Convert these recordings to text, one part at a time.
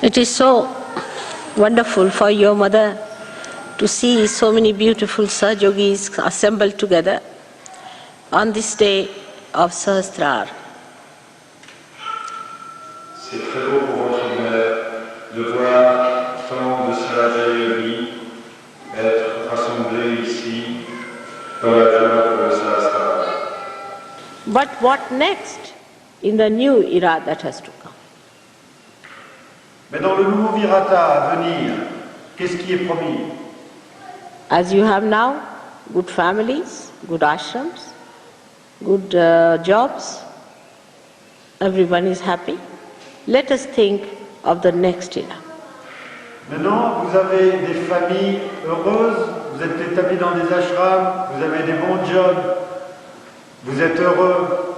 It is so wonderful for your mother to see so many beautiful Sahajogis assembled together on this day of Sahasrar. C'est très beau pour votre mère de voir tant de Sahaja Yogis être rassemblés ici dans la joie pour le Sahasrar. But what next in the new era that has to come? Mais dans le nouveau virata à venir, qu'est-ce qui est promis? As you have now good families, good ashrams, good jobs, everyone is happy. Let us think of the next era. Maintenant, vous avez des familles heureuses, vous êtes établis dans des ashrams, vous avez des bons jobs, vous êtes heureux.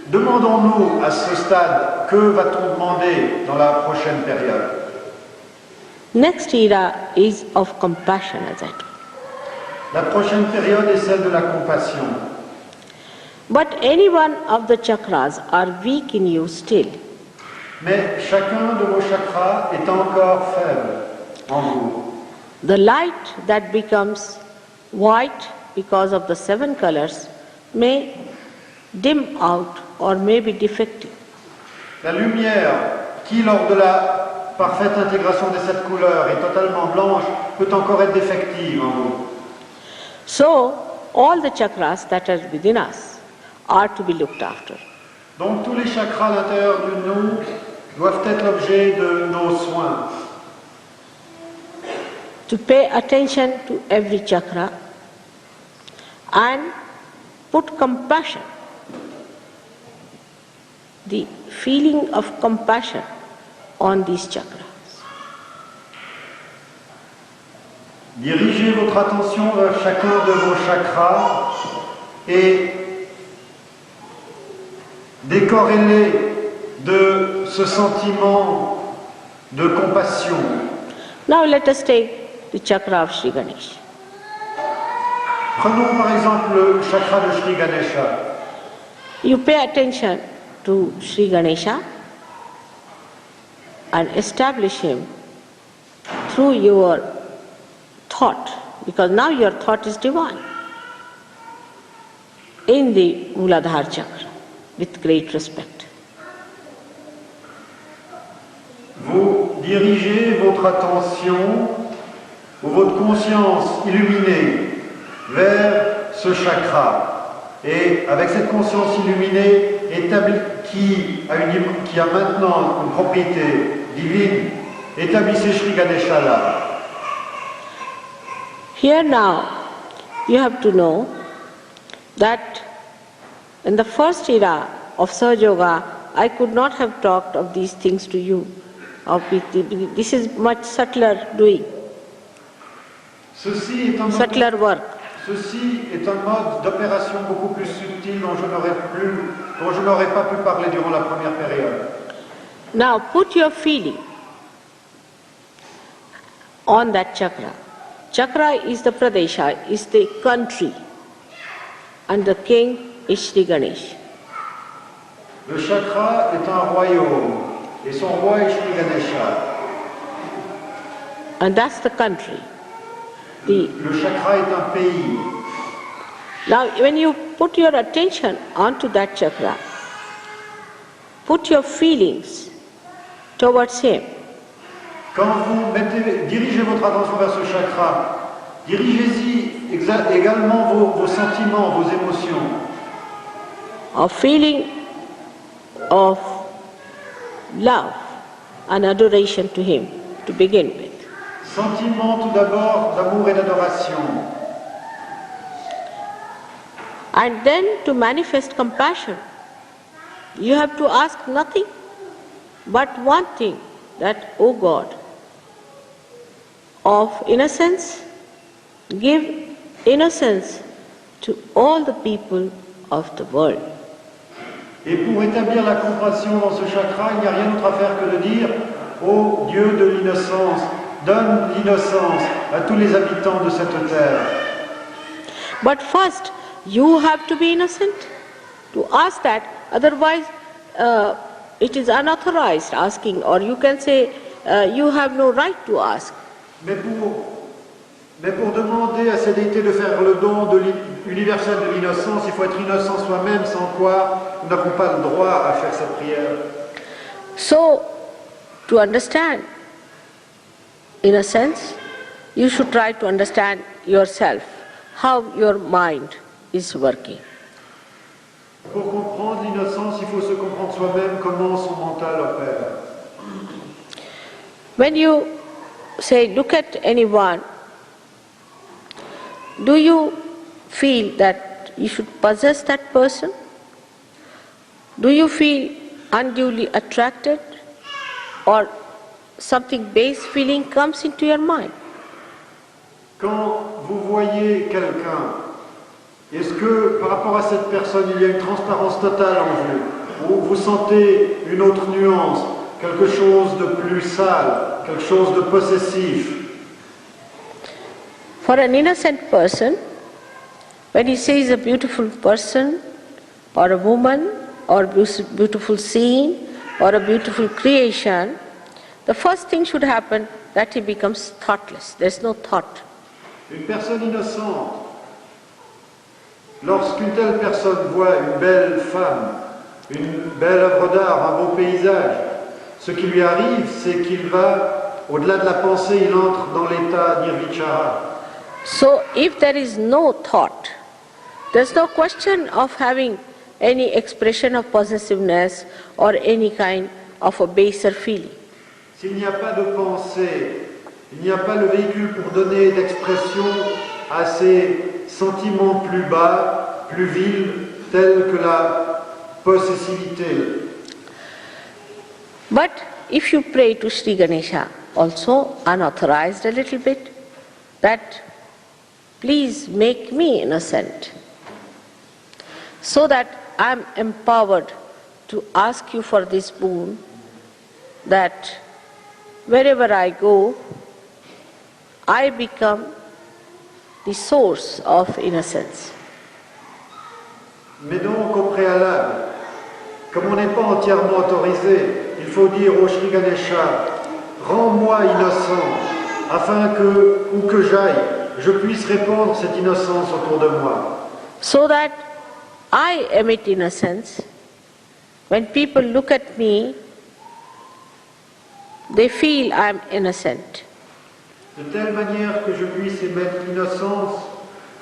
Demandons-nous à ce stade, que va-t-on demander dans la prochaine période? Next era is of compassion, as I told. La prochaine période est celle de la compassion. But any one of the chakras are weak in you still. Mais chacun de vos chakras est encore faible en vous. The light that becomes white because of the 7 colors may dim out or may be defective. La lumière qui, lors de la parfaite intégration des 7 couleurs, est totalement blanche, peut encore être défective en vous. So, all the chakras that are within us are to be looked after. Donc tous les chakras à l'intérieur de nous doivent être l'objet de nos soins. To pay attention to every chakra and put compassion, the feeling of compassion on these chakras. Dirigez votre attention vers chacun de vos chakras et décorrélez de ce sentiment de compassion. Now let us take the chakra of Shri Ganesha. Prenons par exemple le chakra de Shri Ganesha. You pay attention to Shri Ganesha and establish him through your thought, because now your thought is divine, in the Muladhara chakra with great respect. Vous dirigez votre attention ou votre conscience illuminée vers ce chakra. Et avec cette conscience illuminée qui a maintenant une propriété divine, établissez Shri Ganesha là. Here now you have to know that in the first era of Sahaja Yoga, I could not have talked of these things to you. This is much subtler doing, subtler work. Ceci est un mode d'opération beaucoup plus subtil dont je n'aurais pas pu parler durant la première période. Now put your feeling on that chakra. Chakra is the Pradesha, is the country, and the king is Shri Ganesha. Le chakra est un royaume et son roi est Shri Ganesha. And that's the country. Le chakra est un pays. Now when you put your attention onto that chakra, put your feelings towards him. Quand vous dirigez votre attention vers ce chakra, dirigez-y également vos sentiments, vos émotions. A feeling of love and adoration to him to begin with. Sentiment tout d'abord d'amour et d'adoration. And then to manifest compassion, you have to ask nothing but one thing, that, O God, of innocence, give innocence to all the people of the world. Et pour établir la compassion dans ce chakra, il n'y a rien d'autre à faire que de dire, ô Dieu de l'innocence, donne l'innocence à tous les habitants de cette terre. But first, you have to be innocent to ask that, otherwise it is unauthorized asking, or you can say you have no right to ask. Mais pour demander à ces déités de faire le don universel de l'innocence, il faut être innocent soi-même, sans quoi nous n'avons pas le droit à faire cette prière. So, to understand, in a sense, you should try to understand yourself, how your mind is working. Pour comprendre l'innocence, il faut se comprendre soi-même comment son mental opère. When you say, look at anyone, do you feel that you should possess that person? Do you feel unduly attracted, or something base feeling comes into your mind? Quand vous voyez quelqu'un, est-ce que par rapport à cette personne, il y a une transparence totale en vous, ou vous sentez une autre nuance, quelque chose de plus sale, quelque chose de possessif? For an innocent person, when he sees a beautiful person, or a woman, or a beautiful scene, or a beautiful creation, the first thing should happen that he becomes thoughtless. There is no thought. Une personne innocente, lorsqu'une telle personne voit une belle femme, une belle œuvre d'art, un beau paysage, ce qui lui arrive, c'est qu'il va, au-delà de la pensée, il entre dans l'état nirvichara. So if there is no thought, there is no question of having any expression of possessiveness or any kind of a baser feeling. S'il n'y a pas de pensée, il n'y a pas le véhicule pour donner d'expression à ces sentiments plus bas, plus vils, tels que la possessivité. But if you pray to Sri Ganesha, also unauthorized a little bit, that please make me innocent, so that I am empowered to ask you for this boon, that wherever I go, I become the source of innocence. Mais donc au préalable, comme on n'est pas entièrement autorisé, il faut dire au Shri Ganesha, rends-moi innocent, afin que, où que j'aille, je puisse répandre cette innocence autour de moi. So that I emit innocence. When people look at me, they feel I am innocent. De telle manière que je puisse émettre l'innocence,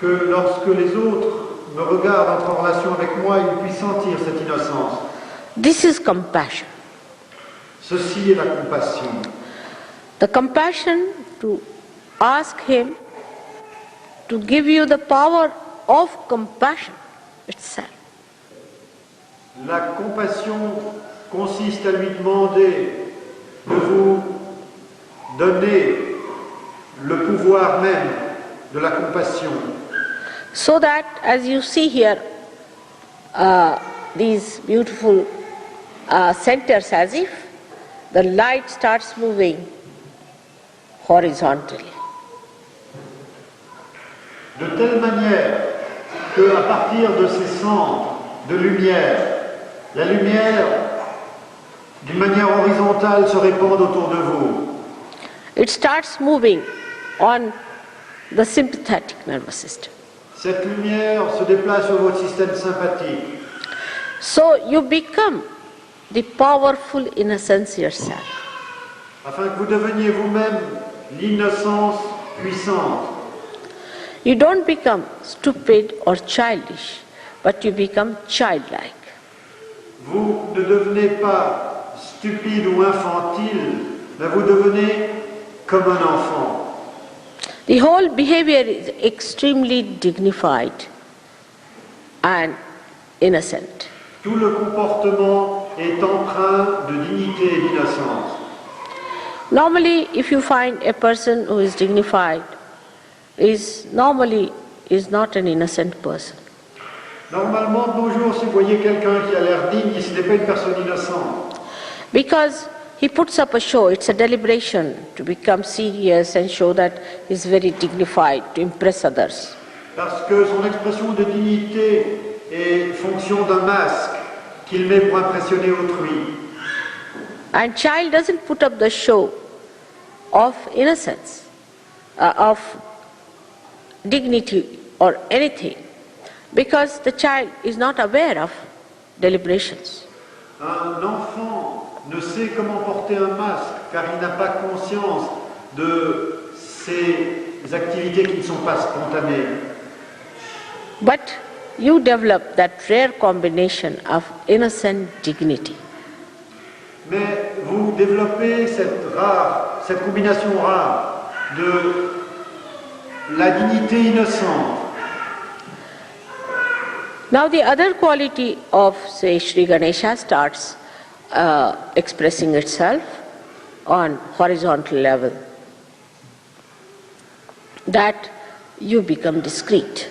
que lorsque les autres me regardent, entrent en relation avec moi, ils puissent sentir cette innocence. This is compassion. Ceci est la compassion. The compassion to ask him to give you the power of compassion itself. La compassion consiste à lui demander de vous donner le pouvoir même de la compassion. So that, as you see here, these beautiful centers, as if the light starts moving horizontally. De telle manière qu'à partir de ces centres de lumière, la lumière, d'une manière horizontale, se répand autour de vous. It starts moving on the sympathetic nervous system. Cette lumière se déplace sur votre système sympathique. So you become the powerful innocence yourself. Afin que vous deveniez vous-même l'innocence puissante. You don't become stupid or childish, but you become childlike. Vous ne devenez pas stupide ou infantile, mais vous devenez comme un enfant. The whole behavior is extremely dignified and innocent. Tout le comportement est empreint de dignité et d'innocence. Normally, if you find a person who is dignified, is not an innocent person. Normalement, de nos jours, si vous voyez quelqu'un qui a l'air digne, ce n'est pas une personne innocente. Because he puts up a show, it's a deliberation to become serious and show that he's very dignified, to impress others. Parce que son expression de dignité est fonction d'un masque qu'il met pour impressionner autrui. And child doesn't put up the show of innocence, of dignity or anything, because the child is not aware of deliberations. Un enfant ne sait comment porter un masque car il n'a pas conscience de ces activités qui ne sont pas spontanées. But you develop that rare combination of innocent dignity. Mais vous développez cette combinaison rare de la dignité innocente. Now the other quality of, say, Shri Ganesha starts expressing itself on horizontal level, that you become discreet.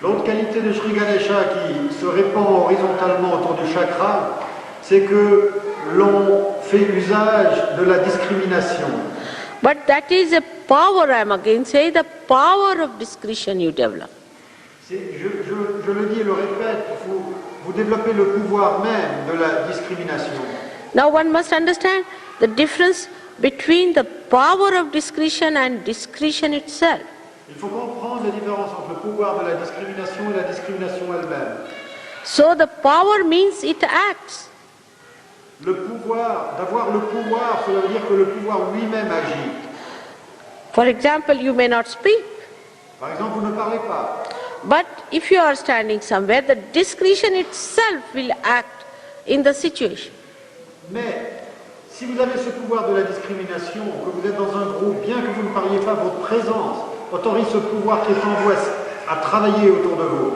L'autre qualité de Shri Ganesha qui se répand horizontalement autour du chakra, c'est que l'on fait usage de la discrimination. But that is a power, I am again saying, the power of discretion you develop. Je le dis et le répète, vous développez le pouvoir même de la discrimination. Now one must understand the difference between the power of discretion and discretion itself. Il faut comprendre la différence entre le pouvoir de la discrimination et la discrimination elle-même. So the power means it acts. Le pouvoir, d'avoir le pouvoir, cela veut dire que le pouvoir lui-même agit. For example, you may not speak, Par exemple, vous ne parlez pas. but if you are standing somewhere, the discretion itself will act in the situation. Mais si vous avez ce pouvoir de la discrimination, que vous êtes dans un groupe, bien que vous ne parliez pas, votre présence autorise ce pouvoir qui est en vous à travailler autour de vous.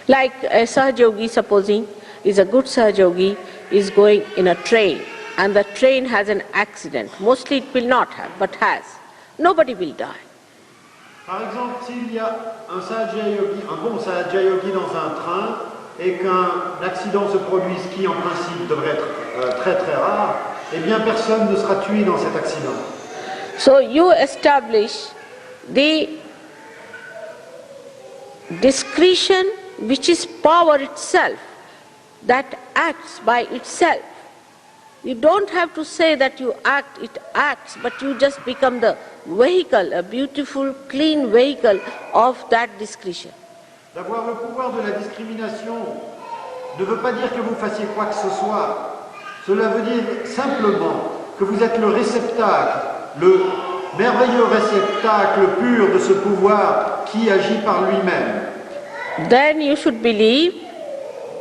Like a Sahaja Yogi, supposing, is a good Sahaja Yogi, is going in a train and the train has an accident. Mostly it will not have, but has. Nobody will die. Par exemple, s'il y a un Sahaja Yogi, un bon Sahaja Yogi dans un train et qu'un accident se produise qui en principe devrait être très très rare, eh bien personne ne sera tué dans cet accident. So you establish the discretion which is power itself, that acts by itself. You don't have to say that you act, it acts, but you just become the vehicle, a beautiful, clean vehicle of that discretion. D'avoir le pouvoir de la discrimination ne veut pas dire que vous fassiez quoi que ce soit. Cela veut dire simplement que vous êtes le réceptacle, le merveilleux réceptacle pur de ce pouvoir qui agit par lui-même. Then you should believe,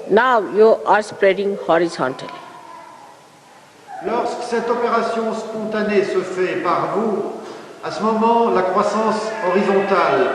now you are spreading horizontally. Lorsque cette opération spontanée se fait par vous, à ce moment, la croissance horizontale